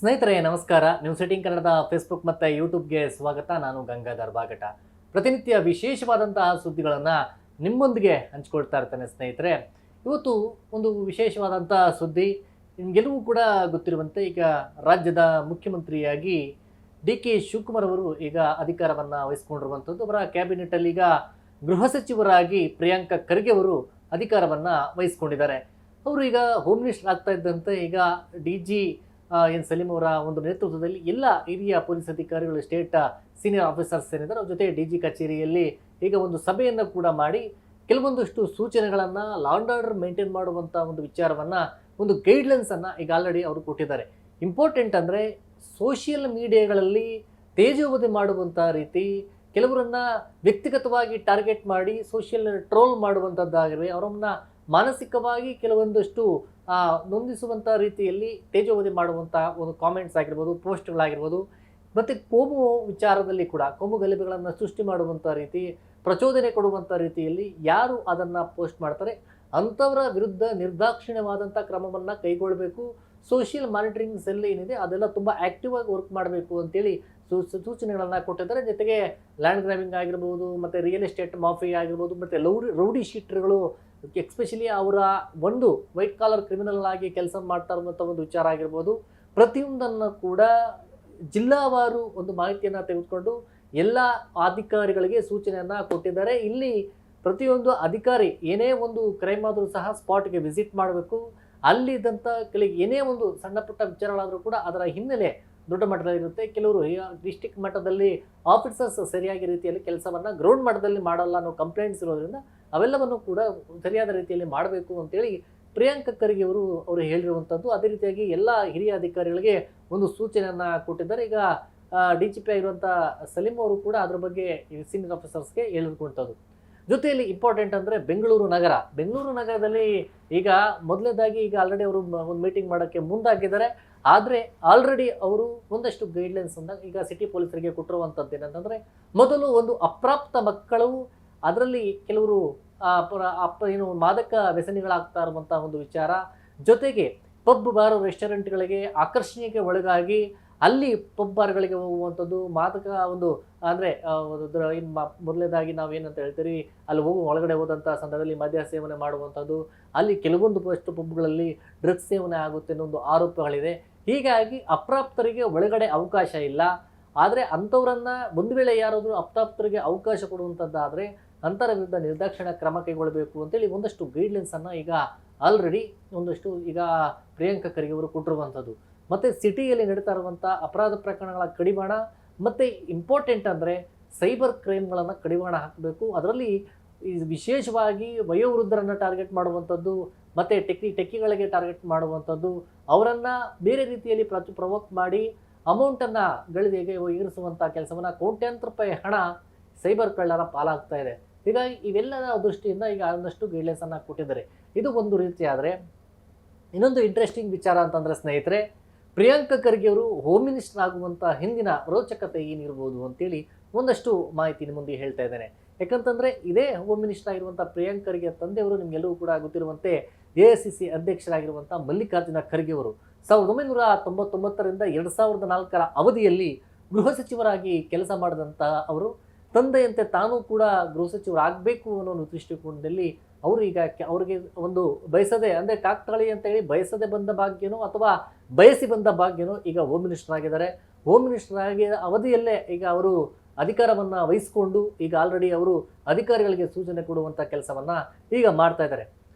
ಸ್ನೇಹಿತರೆ ನಮಸ್ಕಾರ. News eighteen ಕನ್ನಡದ ಫೇಸ್ಬುಕ್ ಮತ್ತು ಯೂಟ್ಯೂಬ್ಗೆ ಸ್ವಾಗತ. ನಾನು ಗಂಗಾಧರ್ ಬಾಗಟ. ಪ್ರತಿನಿತ್ಯ ವಿಶೇಷವಾದಂತಹ ಸುದ್ದಿಗಳನ್ನು ನಿಮ್ಮೊಂದಿಗೆ ಹಂಚ್ಕೊಳ್ತಾ ಇರ್ತೇನೆ ಸ್ನೇಹಿತರೆ. ಇವತ್ತು ಒಂದು ವಿಶೇಷವಾದಂಥ ಸುದ್ದಿ. ನಿಮಗೆಲ್ಲವೂ ಕೂಡ ಗೊತ್ತಿರುವಂತೆ ಈಗ ರಾಜ್ಯದ ಮುಖ್ಯಮಂತ್ರಿಯಾಗಿ ಡಿ.ಕೆ. ಶಿವಕುಮಾರ್ ಅವರು ಈಗ ಅಧಿಕಾರವನ್ನು ವಹಿಸ್ಕೊಂಡಿರುವಂಥದ್ದು. ಅವರ ಕ್ಯಾಬಿನೆಟಲ್ಲಿ ಈಗ ಗೃಹ ಸಚಿವರಾಗಿ ಪ್ರಿಯಾಂಕ ಖರ್ಗೆ ಅವರು ಅಧಿಕಾರವನ್ನು ವಹಿಸ್ಕೊಂಡಿದ್ದಾರೆ. ಅವರು ಈಗ ಹೋಮ್ ಮಿನಿಸ್ಟರ್ ಆಗ್ತಾ ಇದ್ದಂತೆ ಈಗ ಡಿ.ಜಿ. ಎನ್ ಸಲೀಂ ಅವರ ಒಂದು ನೇತೃತ್ವದಲ್ಲಿ ಎಲ್ಲ ಹಿರಿಯ ಪೊಲೀಸ್ ಅಧಿಕಾರಿಗಳು, ಸ್ಟೇಟ್ ಸೀನಿಯರ್ ಆಫೀಸರ್ಸ್ ಏನಿದ್ದಾರೆ ಅವ್ರ ಜೊತೆ ಡಿ.ಜಿ. ಕಚೇರಿಯಲ್ಲಿ ಈಗ ಒಂದು ಸಭೆಯನ್ನು ಕೂಡ ಮಾಡಿ ಕೆಲವೊಂದಷ್ಟು ಸೂಚನೆಗಳನ್ನು ಲಾ ಆ್ಯಂಡ್ ಆರ್ಡರ್ ಮೇಂಟೈನ್ ಮಾಡುವಂಥ ಒಂದು ವಿಚಾರವನ್ನು, ಒಂದು ಗೈಡ್ಲೈನ್ಸನ್ನು ಈಗ ಆಲ್ರೆಡಿ ಅವರು ಕೊಟ್ಟಿದ್ದಾರೆ. ಇಂಪಾರ್ಟೆಂಟ್ ಅಂದರೆ ಸೋಷಿಯಲ್ ಮೀಡಿಯಾಗಳಲ್ಲಿ ತೇಜೋವಧೆ ಮಾಡುವಂಥ ರೀತಿ, ಕೆಲವರನ್ನು ವ್ಯಕ್ತಿಗತವಾಗಿ ಟಾರ್ಗೆಟ್ ಮಾಡಿ ಸೋಷಿಯಲ್ ಟ್ರೋಲ್ ಮಾಡುವಂಥದ್ದಾಗಿರಲಿ, ಅವರನ್ನ ಮಾನಸಿಕವಾಗಿ ಕೆಲವೊಂದಷ್ಟು ನೊಂದಿಸುವಂಥ ರೀತಿಯಲ್ಲಿ ತೇಜೋವಧೆ ಮಾಡುವಂಥ ಒಂದು ಕಾಮೆಂಟ್ಸ್ ಆಗಿರ್ಬೋದು, ಪೋಸ್ಟ್ಗಳಾಗಿರ್ಬೋದು, ಮತ್ತು ಕೋಮು ವಿಚಾರದಲ್ಲಿ ಕೂಡ ಕೋಮು ಗಲಭೆಗಳನ್ನು ಸೃಷ್ಟಿ ಮಾಡುವಂಥ ರೀತಿ, ಪ್ರಚೋದನೆ ಕೊಡುವಂಥ ರೀತಿಯಲ್ಲಿ ಯಾರು ಅದನ್ನು ಪೋಸ್ಟ್ ಮಾಡ್ತಾರೆ ಅಂಥವರ ವಿರುದ್ಧ ನಿರ್ದಾಕ್ಷಿಣ್ಯವಾದಂಥ ಕ್ರಮವನ್ನು ಕೈಗೊಳ್ಳಬೇಕು. ಸೋಷಿಯಲ್ ಮಾನಿಟರಿಂಗ್ ಸೆಲ್ ಏನಿದೆ ಅದೆಲ್ಲ ತುಂಬ ಆ್ಯಕ್ಟಿವ್ ಆಗಿ ವರ್ಕ್ ಮಾಡಬೇಕು ಅಂತೇಳಿ ಸೂಚನೆಗಳನ್ನು ಕೊಟ್ಟಿದ್ದಾರೆ. ಜೊತೆಗೆ ಲ್ಯಾಂಡ್ ಗ್ರ್ಯಾಬಿಂಗ್ ಆಗಿರ್ಬೋದು, ಮತ್ತು ರಿಯಲ್ ಎಸ್ಟೇಟ್ ಮಾಫಿಯಾ ಆಗಿರ್ಬೋದು, ಮತ್ತು ರೌಡಿ ಶೀಟರ್ಗಳು ಎಕ್ಸ್ಪೆಷಲಿ ಅವರ ಒಂದು ವೈಟ್ ಕಾಲರ್ ಕ್ರಿಮಿನಲ್ ಆಗಿ ಕೆಲಸ ಮಾಡ್ತಾ ಇರುವಂಥ ಒಂದು ವಿಚಾರ ಆಗಿರ್ಬೋದು, ಪ್ರತಿಯೊಂದನ್ನು ಕೂಡ ಜಿಲ್ಲಾವಾರು ಒಂದು ಮಾಹಿತಿಯನ್ನು ತೆಗೆದುಕೊಂಡು ಎಲ್ಲ ಅಧಿಕಾರಿಗಳಿಗೆ ಸೂಚನೆಯನ್ನು ಕೊಟ್ಟಿದ್ದಾರೆ. ಇಲ್ಲಿ ಪ್ರತಿಯೊಂದು ಅಧಿಕಾರಿ ಏನೇ ಒಂದು ಕ್ರೈಮ್ ಆದರೂ ಸಹ ಸ್ಪಾಟ್ಗೆ ವಿಸಿಟ್ ಮಾಡಬೇಕು. ಅಲ್ಲಿದ್ದಂಥ ಏನೇ ಒಂದು ಸಣ್ಣ ಪುಟ್ಟ ವಿಚಾರಗಳಾದರೂ ಕೂಡ ಅದರ ಹಿನ್ನೆಲೆ ದೊಡ್ಡ ಮಟ್ಟದಲ್ಲಿರುತ್ತೆ. ಕೆಲವರು ಡಿಸ್ಟಿಕ್ ಮಟ್ಟದಲ್ಲಿ ಆಫೀಸರ್ಸ್ ಸರಿಯಾಗಿ ರೀತಿಯಲ್ಲಿ ಕೆಲಸವನ್ನು ಗ್ರೌಂಡ್ ಮಟ್ಟದಲ್ಲಿ ಮಾಡಲ್ಲ ಅನ್ನೋ ಕಂಪ್ಲೇಂಟ್ಸ್ ಇರೋದ್ರಿಂದ ಅವೆಲ್ಲವನ್ನು ಕೂಡ ಸರಿಯಾದ ರೀತಿಯಲ್ಲಿ ಮಾಡಬೇಕು ಅಂತೇಳಿ ಪ್ರಿಯಾಂಕ ಖರ್ಗೆ ಅವರು ಹೇಳಿರುವಂಥದ್ದು. ಅದೇ ರೀತಿಯಾಗಿ ಎಲ್ಲ ಹಿರಿಯ ಅಧಿಕಾರಿಗಳಿಗೆ ಒಂದು ಸೂಚನೆಯನ್ನು ಕೊಟ್ಟಿದ್ದಾರೆ. ಈಗ ಡಿ.ಜಿ.ಪಿ ಆಗಿರುವಂಥ ಸಲೀಂ ಅವರು ಕೂಡ ಅದರ ಬಗ್ಗೆ ಸೀನಿಯರ್ ಆಫೀಸರ್ಸ್ಗೆ ಹೇಳಿರುವಂಥದ್ದು. ಜೊತೆಯಲ್ಲಿ ಇಂಪಾರ್ಟೆಂಟ್ ಅಂದರೆ ಬೆಂಗಳೂರು ನಗರದಲ್ಲಿ ಈಗ ಮೊದಲನೇದಾಗಿ ಈಗ ಆಲ್ರೆಡಿ ಅವರು ಒಂದು ಮೀಟಿಂಗ್ ಮಾಡೋಕ್ಕೆ ಮುಂದಾಗಿದ್ದಾರೆ. ಆದರೆ ಆಲ್ರೆಡಿ ಅವರು ಒಂದಷ್ಟು ಗೈಡ್ಲೈನ್ಸನ್ನು ಈಗ ಸಿಟಿ ಪೊಲೀಸರಿಗೆ ಕೊಟ್ಟಿರುವಂಥದ್ದು ಏನಂತಂದರೆ, ಮೊದಲು ಒಂದು ಅಪ್ರಾಪ್ತ ಮಕ್ಕಳು, ಅದರಲ್ಲಿ ಕೆಲವರು ಏನು ಮಾದಕ ವ್ಯಸನಿಗಳಾಗ್ತಾ ಇರುವಂಥ ಒಂದು ವಿಚಾರ, ಜೊತೆಗೆ ಪಬ್ ಬಾರ್ ರೆಸ್ಟೋರೆಂಟ್ಗಳಿಗೆ ಆಕರ್ಷಣೆಗೆ ಒಳಗಾಗಿ ಅಲ್ಲಿ ಪಬ್ ಬಾರ್ಗಳಿಗೆ ಹೋಗುವಂಥದ್ದು, ಮಾದಕ ಒಂದು ಅಂದರೆ ಮೊದಲನೇದಾಗಿ ನಾವೇನಂತ ಹೇಳ್ತೀವಿ, ಅಲ್ಲಿ ಒಳಗಡೆ ಹೋದಂಥ ಸಂದರ್ಭದಲ್ಲಿ ಮದ್ಯ ಸೇವನೆ ಮಾಡುವಂಥದ್ದು, ಅಲ್ಲಿ ಕೆಲವೊಂದು ಪಬ್ಗಳಲ್ಲಿ ಡ್ರಗ್ಸ್ ಸೇವನೆ ಆಗುತ್ತೆ ಅನ್ನೋ ಒಂದು ಆರೋಪಗಳಿದೆ. ಹೀಗಾಗಿ ಅಪ್ರಾಪ್ತರಿಗೆ ಒಳಗಡೆ ಅವಕಾಶ ಇಲ್ಲ. ಆದರೆ ಅಂಥವ್ರನ್ನು ಒಂದು ವೇಳೆ ಯಾರಾದರೂ ಅಪ್ರಾಪ್ತರಿಗೆ ಅವಕಾಶ ಕೊಡುವಂಥದ್ದಾದರೆ ಅಂತರ ವಿರುದ್ಧ ನಿರ್ದಾಕ್ಷಿಣ್ಯ ಕ್ರಮ ಕೈಗೊಳ್ಳಬೇಕು ಅಂತೇಳಿ ಒಂದಷ್ಟು ಗೈಡ್ಲೈನ್ಸನ್ನು ಈಗ ಆಲ್ರೆಡಿ ಒಂದಷ್ಟು ಈಗ ಪ್ರಿಯಾಂಕ ಖರ್ಗೆ ಅವರು ಕೊಟ್ಟಿರುವಂಥದ್ದು. ಮತ್ತು ಸಿಟಿಯಲ್ಲಿ ನಡೀತಾ ಇರುವಂಥ ಅಪರಾಧ ಪ್ರಕರಣಗಳ ಕಡಿವಾಣ, ಮತ್ತು ಇಂಪಾರ್ಟೆಂಟ್ ಅಂದರೆ ಸೈಬರ್ ಕ್ರೈಮ್ಗಳನ್ನು ಕಡಿವಾಣ ಹಾಕಬೇಕು. ಅದರಲ್ಲಿ ವಿಶೇಷವಾಗಿ ವಯೋವೃದ್ಧರನ್ನು ಟಾರ್ಗೆಟ್ ಮಾಡುವಂಥದ್ದು, ಮತ್ತು ಟೆಕ್ಕಿಗಳಿಗೆ ಟಾರ್ಗೆಟ್ ಮಾಡುವಂಥದ್ದು, ಅವರನ್ನು ಬೇರೆ ರೀತಿಯಲ್ಲಿ ಪ್ರವೋಕ್ ಮಾಡಿ ಅಮೌಂಟನ್ನು ಗಳಿಗೆಗೆ ಇರಿಸುವಂಥ ಕೆಲಸವನ್ನು, ಕೋಟ್ಯಾಂತರ ರೂಪಾಯಿ ಹಣ ಸೈಬರ್ ಕಳ್ಳರ ಪಾಲಾಗ್ತಾ ಇದೆ. ಹೀಗಾಗಿ ಇವೆಲ್ಲದ ದೃಷ್ಟಿಯಿಂದ ಈಗ ಒಂದಷ್ಟು ಗೈಡ್ಲೈನ್ಸನ್ನು ಕೊಟ್ಟಿದ್ದಾರೆ. ಇದು ಒಂದು ರೀತಿ. ಆದರೆ ಇನ್ನೊಂದು ಇಂಟ್ರೆಸ್ಟಿಂಗ್ ವಿಚಾರ ಅಂತಂದರೆ ಸ್ನೇಹಿತರೆ, ಪ್ರಿಯಾಂಕ ಖರ್ಗೆ ಅವರು ಹೋಮ್ ಮಿನಿಸ್ಟರ್ ಆಗುವಂಥ ಹಿಂದಿನ ರೋಚಕತೆ ಏನಿರ್ಬೋದು ಅಂತೇಳಿ ಒಂದಷ್ಟು ಮಾಹಿತಿ ನಿಮ್ಮ ಮುಂದೆ ಹೇಳ್ತಾ ಇದ್ದೇನೆ. ಯಾಕಂತಂದರೆ ಇದೇ ಹೋಮ್ ಮಿನಿಸ್ಟರ್ ಆಗಿರುವಂಥ ಪ್ರಿಯಾಂಕ ಖರ್ಗೆ ತಂದೆಯವರು ನಿಮಗೆಲ್ಲವೂ ಕೂಡ ಗೊತ್ತಿರುವಂತೆ AICC ಅಧ್ಯಕ್ಷರಾಗಿರುವಂಥ ಮಲ್ಲಿಕಾರ್ಜುನ ಖರ್ಗೆ ಅವರು 1999ರಿಂದ 2004 ಅವಧಿಯಲ್ಲಿ ಗೃಹ ಸಚಿವರಾಗಿ ಕೆಲಸ ಮಾಡಿದಂಥ ಅವರು ತಂದೆಯಂತೆ ತಾನೂ ಕೂಡ ಗೃಹ ಸಚಿವರಾಗಬೇಕು ಅನ್ನೋ ಒಂದು ದೃಷ್ಟಿಕೋನದಲ್ಲಿ ಅವರು ಈಗ ಅವರಿಗೆ ಒಂದು ಬಯಸದೆ, ಅಂದರೆ ಕಾಕ್ತಾಳಿ ಅಂತೇಳಿ ಬಯಸದೆ ಬಂದ ಭಾಗ್ಯನೋ ಅಥವಾ ಬಯಸಿ ಬಂದ ಭಾಗ್ಯನೋ ಈಗ ಹೋಮ್ ಮಿನಿಸ್ಟರ್ ಆಗಿದ್ದಾರೆ. ಹೋಮ್ ಮಿನಿಸ್ಟರ್ ಆಗಿ ಅವಧಿಯಲ್ಲೇ ಈಗ ಅವರು ಅಧಿಕಾರವನ್ನು ವಹಿಸಿಕೊಂಡು ಈಗ ಆಲ್ರೆಡಿ ಅವರು ಅಧಿಕಾರಿಗಳಿಗೆ ಸೂಚನೆ ಕೊಡುವಂಥ ಕೆಲಸವನ್ನು ಈಗ ಮಾಡ್ತಾ ಇದ್ದಾರೆ.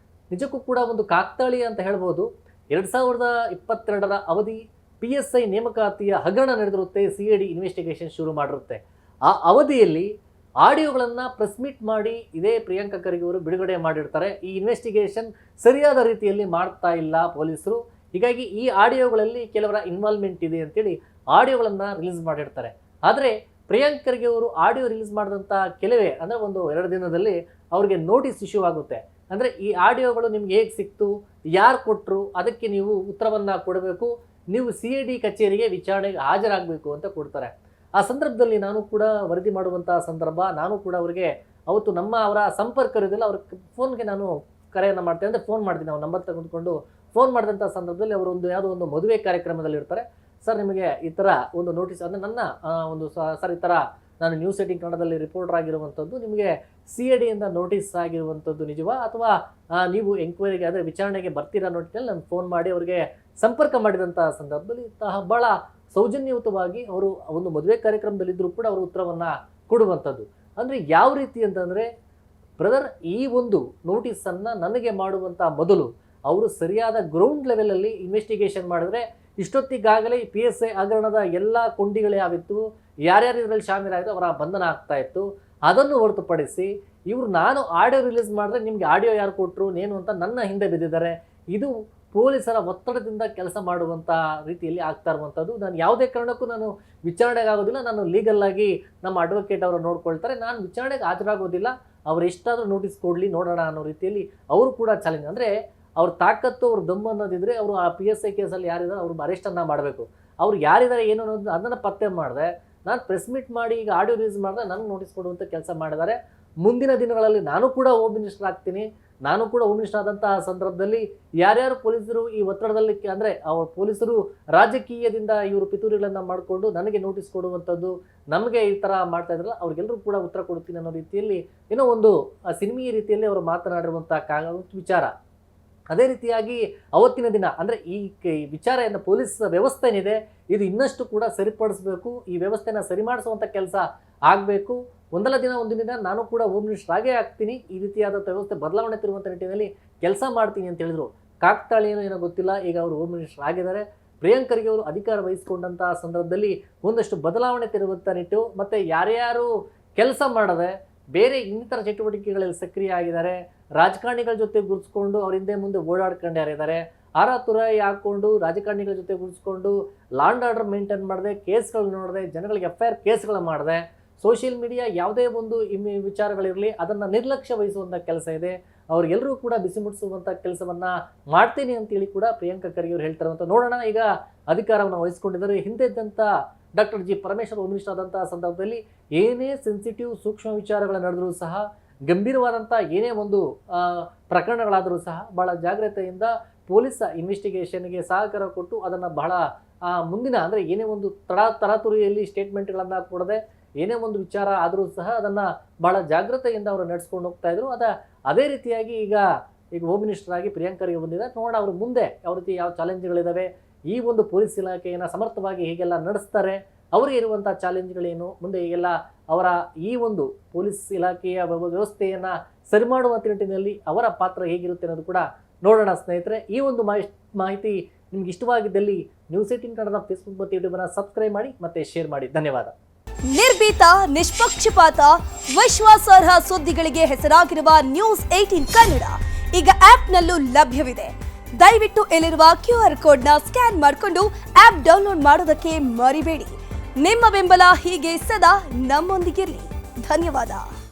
ನಿಜಕ್ಕೂ ಕೂಡ ಒಂದು ಕಾಕ್ತಾಳಿ ಅಂತ ಹೇಳ್ಬೋದು. 2022ರ ಅವಧಿ PSI ನೇಮಕಾತಿಯ ಹಗರಣ ನಡೆದಿರುತ್ತೆ. CID ಇನ್ವೆಸ್ಟಿಗೇಷನ್ ಶುರು ಮಾಡಿರುತ್ತೆ. ಆ ಅವಧಿಯಲ್ಲಿ ಆಡಿಯೋಗಳನ್ನು ಪ್ರೆಸ್ ಮೀಟ್ ಮಾಡಿ ಇದೇ ಪ್ರಿಯಾಂಕ ಖರ್ಗೆ ಅವರು ಬಿಡುಗಡೆ ಮಾಡಿರ್ತಾರೆ. ಈ ಇನ್ವೆಸ್ಟಿಗೇಷನ್ ಸರಿಯಾದ ರೀತಿಯಲ್ಲಿ ಮಾಡ್ತಾ ಇಲ್ಲ ಪೊಲೀಸರು, ಹೀಗಾಗಿ ಈ ಆಡಿಯೋಗಳಲ್ಲಿ ಕೆಲವರ ಇನ್ವಾಲ್ವ್ಮೆಂಟ್ ಇದೆ ಅಂತೇಳಿ ಆಡಿಯೋಗಳನ್ನು ರಿಲೀಸ್ ಮಾಡಿರ್ತಾರೆ. ಆದರೆ ಪ್ರಿಯಾಂಕ ಖರ್ಗೆ ಅವರು ಆಡಿಯೋ ರಿಲೀಸ್ ಮಾಡಿದಂಥ ಕೆಲವೇ ಅಂದರೆ 1-2 ದಿನದಲ್ಲಿ ಅವ್ರಿಗೆ ನೋಟಿಸ್ ಇಶ್ಯೂ ಆಗುತ್ತೆ. ಅಂದರೆ ಈ ಆಡಿಯೋಗಳು ನಿಮ್ಗೆ ಹೇಗೆ ಸಿಕ್ತು, ಯಾರು ಕೊಟ್ಟರು, ಅದಕ್ಕೆ ನೀವು ಉತ್ತರವನ್ನು ಕೊಡಬೇಕು, ನೀವು CID ಕಚೇರಿಗೆ ವಿಚಾರಣೆಗೆ ಹಾಜರಾಗಬೇಕು ಅಂತ ಕೊಡ್ತಾರೆ. ಆ ಸಂದರ್ಭದಲ್ಲಿ ನಾನು ಕೂಡ ವರದಿ ಮಾಡುವಂಥ ಸಂದರ್ಭ, ನಾನು ಕೂಡ ಅವರಿಗೆ ಅವತ್ತು ಅವರ ಸಂಪರ್ಕ ಇರೋದಿಲ್ಲ, ಅವ್ರ ಫೋನ್ಗೆ ನಾನು ಕರೆಯನ್ನು ಮಾಡ್ತೇನೆ. ಅಂದರೆ ಫೋನ್ ಮಾಡ್ತೀನಿ, ಅವ್ರ ನಂಬರ್ ತೆಗೆದುಕೊಂಡು ಫೋನ್ ಮಾಡಿದಂಥ ಸಂದರ್ಭದಲ್ಲಿ ಅವರು ಯಾವುದೋ ಒಂದು ಮದುವೆ ಕಾರ್ಯಕ್ರಮದಲ್ಲಿ ಇರ್ತಾರೆ. ಸರ್ ನಿಮಗೆ ಈ ಥರ ಒಂದು ನೋಟಿಸ್ ಅಂದರೆ ನನ್ನ ಒಂದು ಸರ್ ಈ ಥರ ನಾನು ನ್ಯೂಸ್ 18 ಕನ್ನಡದಲ್ಲಿ ರಿಪೋರ್ಟರ್ ಆಗಿರುವಂಥದ್ದು, ನಿಮಗೆ CIDಯಿಂದ ನೋಟಿಸ್ ಆಗಿರುವಂಥದ್ದು ನಿಜವಾ, ಅಥವಾ ನೀವು ಎಂಕ್ವೈರಿಗೆ ಅಂದರೆ ವಿಚಾರಣೆಗೆ ಬರ್ತೀರಾ ನೋಟಿನಲ್ಲಿ ನಾನು ಫೋನ್ ಮಾಡಿ ಅವರಿಗೆ ಸಂಪರ್ಕ ಮಾಡಿದಂಥ ಸಂದರ್ಭದಲ್ಲಿ ಭಾಳ ಸೌಜನ್ಯಯುತವಾಗಿ ಅವರು ಒಂದು ಮದುವೆ ಕಾರ್ಯಕ್ರಮದಲ್ಲಿದ್ದರೂ ಕೂಡ ಅವರು ಉತ್ತರವನ್ನು ಕೊಡುವಂಥದ್ದು. ಅಂದರೆ ಯಾವ ರೀತಿ ಅಂತಂದರೆ ಬ್ರದರ್, ಈ ಒಂದು ನೋಟಿಸನ್ನು ನನಗೆ ಮಾಡುವಂಥ ಮೊದಲು ಅವರು ಸರಿಯಾದ ಗ್ರೌಂಡ್ ಲೆವೆಲಲ್ಲಿ ಇನ್ವೆಸ್ಟಿಗೇಷನ್ ಮಾಡಿದ್ರೆ ಇಷ್ಟೊತ್ತಿಗಾಗಲೇ PSI ಹಗರಣದ ಎಲ್ಲ ಕೊಂಡಿಗಳು ಯಾವಿತ್ತು, ಯಾರ್ಯಾರು ಇದರಲ್ಲಿ ಶಾಮೀಲಾಗಿದ್ದು ಅವರ ಬಂಧನ ಆಗ್ತಾ ಇತ್ತು. ಅದನ್ನು ಹೊರತುಪಡಿಸಿ ಇವರು ನಾನು ಆಡಿಯೋ ರಿಲೀಸ್ ಮಾಡಿದ್ರೆ ನಿಮಗೆ ಆಡಿಯೋ ಯಾರು ಕೊಟ್ಟರು ನೇನು ಅಂತ ನನ್ನ ಹಿಂದೆ ಬಿದ್ದಿದ್ದಾರೆ. ಇದು ಪೊಲೀಸರ ಒತ್ತಡದಿಂದ ಕೆಲಸ ಮಾಡುವಂಥ ರೀತಿಯಲ್ಲಿ ಆಗ್ತಾ ಇರುವಂಥದ್ದು. ನಾನು ಯಾವುದೇ ಕಾರಣಕ್ಕೂ ನಾನು ವಿಚಾರಣೆಗೆ ಆಗೋದಿಲ್ಲ, ನಾನು ಲೀಗಲ್ಲಾಗಿ ನಮ್ಮ ಅಡ್ವೊಕೇಟ್ ಅವರು ನೋಡ್ಕೊಳ್ತಾರೆ, ನಾನು ವಿಚಾರಣೆಗೆ ಹಾಜರಾಗೋದಿಲ್ಲ, ಅವ್ರು ಎಷ್ಟಾದರೂ ನೋಟಿಸ್ ಕೊಡಲಿ ನೋಡೋಣ ಅನ್ನೋ ರೀತಿಯಲ್ಲಿ ಅವರು ಕೂಡ ಚಾಲೆಂಜ್. ಅಂದರೆ ಅವ್ರ ತಾಕತ್ತು ಅವ್ರ ದಮ್ಮು ಅನ್ನೋದಿದ್ರೆ ಅವರು ಆ PSI ಕೇಸಲ್ಲಿ ಯಾರಿದ್ದಾರೆ ಅವ್ರು ಅರೆಸ್ಟನ್ನು ಮಾಡಬೇಕು. ಅವ್ರು ಯಾರಿದ್ದಾರೆ ಏನು ಅನ್ನೋದು ಅದನ್ನು ಪತ್ತೆ ಮಾಡಿದೆ. ನಾನು ಪ್ರೆಸ್ ಮೀಟ್ ಮಾಡಿ ಈಗ ಆಡಿಯೋ ರಿಲೀಸ್ ಮಾಡಿದೆ, ನನಗೆ ನೋಟಿಸ್ ಕೊಡುವಂಥ ಕೆಲಸ ಮಾಡಿದ್ದಾರೆ. ಮುಂದಿನ ದಿನಗಳಲ್ಲಿ ನಾನು ಕೂಡ ಹೋಮ್ ಮಿನಿಸ್ಟರ್ ಆಗ್ತೀನಿ. ನಾನು ಕೂಡ ಹೋಮ್ ಮಿನಿಸ್ಟರ್ ಆದಂತಹ ಸಂದರ್ಭದಲ್ಲಿ ಯಾರ್ಯಾರು ಪೊಲೀಸರು ಈ ಒತ್ತಡದಲ್ಲಿ ಅಂದರೆ ಅವ್ರ ಪೊಲೀಸರು ರಾಜಕೀಯದಿಂದ ಇವರು ಪಿತೂರಿಗಳನ್ನು ಮಾಡಿಕೊಂಡು ನನಗೆ ನೋಟಿಸ್ ಕೊಡುವಂಥದ್ದು, ನಮಗೆ ಈ ಥರ ಮಾಡ್ತಾ ಇದ್ರಲ್ಲ ಅವ್ರಿಗೆಲ್ಲರೂ ಕೂಡ ಉತ್ತರ ಕೊಡ್ತೀನಿ ಅನ್ನೋ ರೀತಿಯಲ್ಲಿ ಏನೋ ಒಂದು ಸಿನಿಮೀಯ ರೀತಿಯಲ್ಲಿ ಅವರು ಮಾತನಾಡಿರುವಂಥ ವಿಚಾರ. ಅದೇ ರೀತಿಯಾಗಿ ಅವತ್ತಿನ ದಿನ ಅಂದರೆ ಈ ವಿಚಾರ ಏನು ಪೊಲೀಸ್ ವ್ಯವಸ್ಥೆ ಏನಿದೆ ಇದು ಇನ್ನಷ್ಟು ಕೂಡ ಸರಿಪಡಿಸಬೇಕು, ಈ ವ್ಯವಸ್ಥೆನ ಸರಿ ಮಾಡಿಸುವಂಥ ಕೆಲಸ ಆಗಬೇಕು. ಒಂದಲ್ಲ ಒಂದಿನ ದಿನ ನಾನು ಕೂಡ ಹೋಮ್ ಮಿನಿಸ್ಟರ್ ಆಗೇ ಆಗ್ತೀನಿ, ಈ ರೀತಿಯಾದಂಥ ವ್ಯವಸ್ಥೆ ಬದಲಾವಣೆ ತಿರುವಂಥ ನಿಟ್ಟಿನಲ್ಲಿ ಕೆಲಸ ಮಾಡ್ತೀನಿ ಅಂತ ಹೇಳಿದರು. ಕಾಕ್ತಾಳಿ ಏನೋ ಗೊತ್ತಿಲ್ಲ, ಈಗ ಅವರು ಹೋಮ್ ಮಿನಿಸ್ಟರ್ ಆಗಿದ್ದಾರೆ. ಪ್ರಿಯಾಂಕ್ ಖರ್ಗೆ ಅವರು ಅಧಿಕಾರ ವಹಿಸಿಕೊಂಡಂಥ ಸಂದರ್ಭದಲ್ಲಿ ಒಂದಷ್ಟು ಬದಲಾವಣೆ ತಿರುವಂಥ ನಿಟ್ಟು, ಮತ್ತು ಯಾರ್ಯಾರು ಕೆಲಸ ಮಾಡದೆ ಬೇರೆ ಇನ್ನಿತರ ಚಟುವಟಿಕೆಗಳಲ್ಲಿ ಸಕ್ರಿಯ ಆಗಿದ್ದಾರೆ, ರಾಜಕಾರಣಿಗಳ ಜೊತೆ ಗುರುತಿಸ್ಕೊಂಡು ಅವ್ರ ಹಿಂದೆ ಮುಂದೆ ಓಡಾಡ್ಕೊಂಡು ಯಾರಿದ್ದಾರೆ, ತುರಾಯಿ ಹಾಕ್ಕೊಂಡು ರಾಜಕಾರಣಿಗಳ ಜೊತೆ ಗುರುತಿಸ್ಕೊಂಡು ಲಾಂಡ್ ಆರ್ಡರ್ ಮೇಂಟೈನ್ ಮಾಡಿದೆ, ಕೇಸ್ಗಳು ನೋಡಿದೆ, ಜನಗಳಿಗೆ FIR ಕೇಸ್ಗಳು ಮಾಡಿದೆ, ಸೋಷಿಯಲ್ ಮೀಡಿಯಾ ಯಾವುದೇ ಒಂದು ವಿಚಾರಗಳಿರಲಿ ಅದನ್ನು ನಿರ್ಲಕ್ಷ್ಯ ವಹಿಸುವಂಥ ಕೆಲಸ ಇದೆ. ಅವ್ರಿಗೆಲ್ಲರೂ ಕೂಡ ಬಿಸಿ ಮುಟ್ಟಿಸುವಂಥ ಕೆಲಸವನ್ನು ಮಾಡ್ತೀನಿ ಅಂತೇಳಿ ಕೂಡ ಪ್ರಿಯಾಂಕ ಖರ್ಗೆ ಅವರು ಹೇಳ್ತಾರಂತ. ನೋಡೋಣ, ಈಗ ಅಧಿಕಾರವನ್ನು ವಹಿಸ್ಕೊಂಡಿದ್ದಾರೆ. ಹಿಂದೆ ಇದ್ದಂಥ doctor G. Parameshwar home minister ಆದಂಥ ಸಂದರ್ಭದಲ್ಲಿ ಏನೇ ಸೆನ್ಸಿಟಿವ್ ಸೂಕ್ಷ್ಮ ವಿಚಾರಗಳು ನಡೆದರೂ ಸಹ, ಗಂಭೀರವಾದಂಥ ಏನೇ ಒಂದು ಪ್ರಕರಣಗಳಾದರೂ ಸಹ ಭಾಳ ಜಾಗ್ರತೆಯಿಂದ ಪೊಲೀಸ್ ಇನ್ವೆಸ್ಟಿಗೇಷನ್ಗೆ ಸಹಕಾರ ಕೊಟ್ಟು ಅದನ್ನು ಬಹಳ ಮುಂದಿನ ಅಂದರೆ ಏನೇ ಒಂದು ತರಾತುರಿಯಲ್ಲಿ ಸ್ಟೇಟ್ಮೆಂಟ್ಗಳನ್ನು ಕೊಡದೆ ಏನೇ ಒಂದು ವಿಚಾರ ಆದರೂ ಸಹ ಅದನ್ನು ಭಾಳ ಜಾಗ್ರತೆಯಿಂದ ಅವರು ನಡೆಸ್ಕೊಂಡು ಹೋಗ್ತಾ ಇದ್ರು. ಅದೇ ರೀತಿಯಾಗಿ ಈಗ ಹೋಮ್ ಮಿನಿಸ್ಟರ್ ಆಗಿ ಪ್ರಿಯಾಂಕ್ ಖರ್ಗೆ ಬಂದಿದೆ. ನೋಡೋಣ ಅವರು ಮುಂದೆ ಯಾವ ರೀತಿ ಯಾವ ಚಾಲೆಂಜ್ಗಳಿದ್ದಾವೆ, ಈ ಒಂದು ಪೊಲೀಸ್ ಇಲಾಖೆಯನ್ನು ಸಮರ್ಥವಾಗಿ ಹೀಗೆಲ್ಲ ನಡೆಸ್ತಾರೆ, ಅವರಿಗೆ ಇರುವಂಥ ಚಾಲೆಂಜ್ಗಳೇನು, ಮುಂದೆ ಹೀಗೆಲ್ಲ ಅವರ ಈ ಒಂದು ಪೊಲೀಸ್ ಇಲಾಖೆಯ ವ್ಯವಸ್ಥೆಯನ್ನು ಸರಿ ಮಾಡುವಂಥ ನಿಟ್ಟಿನಲ್ಲಿ ಅವರ ಪಾತ್ರ ಹೇಗಿರುತ್ತೆ ಅನ್ನೋದು ಕೂಡ ನೋಡೋಣ ಸ್ನೇಹಿತರೆ. ಈ ಒಂದು ಮಾಹಿತಿ ನಿಮ್ಗೆ ಇಷ್ಟವಾಗಿದ್ದಲ್ಲಿ ನ್ಯೂಸ್ 18 ಕನ್ನಡ ಫೇಸ್ಬುಕ್ ಮತ್ತು ಯೂಟ್ಯೂಬನ್ನು ಸಬ್ಸ್ಕ್ರೈಬ್ ಮಾಡಿ ಮತ್ತು ಶೇರ್ ಮಾಡಿ. ಧನ್ಯವಾದ. ನಿರ್ಭೀತ, ನಿಷ್ಪಕ್ಷಪಾತ, ವಿಶ್ವಾಸಾರ್ಹ ಸುದ್ದಿಗಳಿಗೆ ಹೆಸರಾಗಿರುವ ನ್ಯೂಸ್ 18 ಕನ್ನಡ ಈಗ ಆಪ್ನಲ್ಲೂ ಲಭ್ಯವಿದೆ. ದಯವಿಟ್ಟು ಇಲ್ಲಿರುವ QR ಕೋಡ್ನ ಸ್ಕ್ಯಾನ್ ಮಾಡಿಕೊಂಡು ಆಪ್ ಡೌನ್ಲೋಡ್ ಮಾಡೋದಕ್ಕೆ ಮರಿಬೇಡಿ. ನಿಮ್ಮ ಬೆಂಬಲ ಹೀಗೆ ಸದಾ ನಮ್ಮೊಂದಿಗಿರಲಿ. ಧನ್ಯವಾದ.